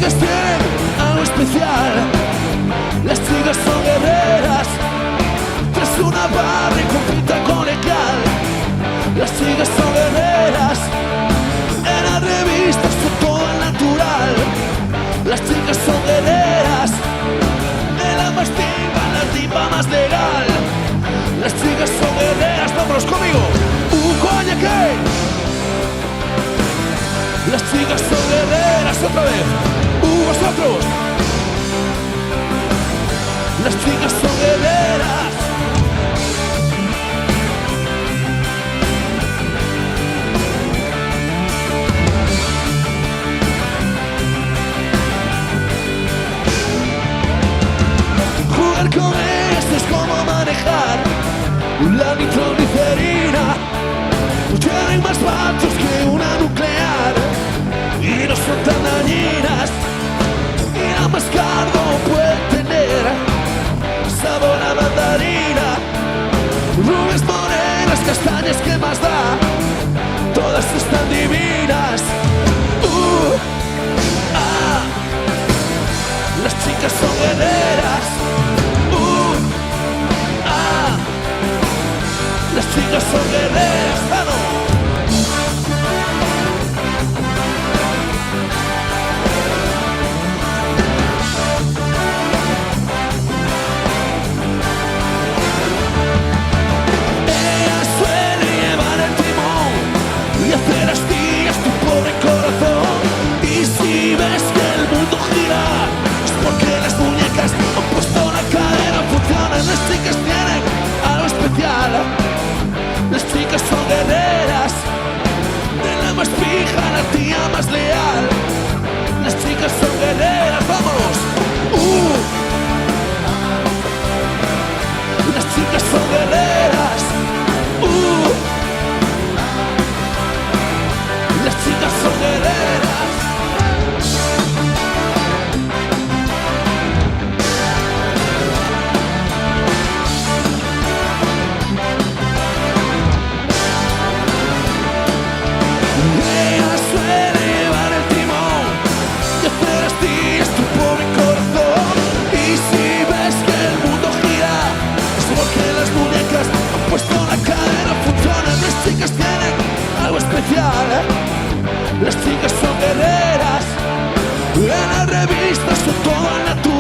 chicas tienen algo especial. Las chicas son guerreras, tras una barra y compiten con legal. Las chicas son guerreras, en las revistas son todo al natural. Las chicas son guerreras, en la más tipa, la tipa más legal. Las chicas son guerreras, vámonos conmigo. Coña que las chicas son guerreras otra vez. Vosotros. Las chicas son guerreras. Jugar con esto es como manejar la nitroglicerina. Tienen más machos que una nuclear y no son tan dañinas. Y la más cargo puede tener sabor a mandarina. Rubias, morenas, castañas, ¿qué más da? Todas están divinas. Las chicas son guerreras. Las chicas son guerreras, ¡vamos! Ellas suelen llevar el timón y hacer astillas tu pobre corazón. Y si ves que el mundo gira, es porque las muñecas han puesto la cadera, funcionan. Las chicas tienen algo especial. Las chicas son guerreras, de la más fija a la tía más leal. Las chicas son guerreras, vámonos. Las chicas son guerreras. Las chicas son guerreras. Las chicas son guerreras, en las revistas son todo al natural.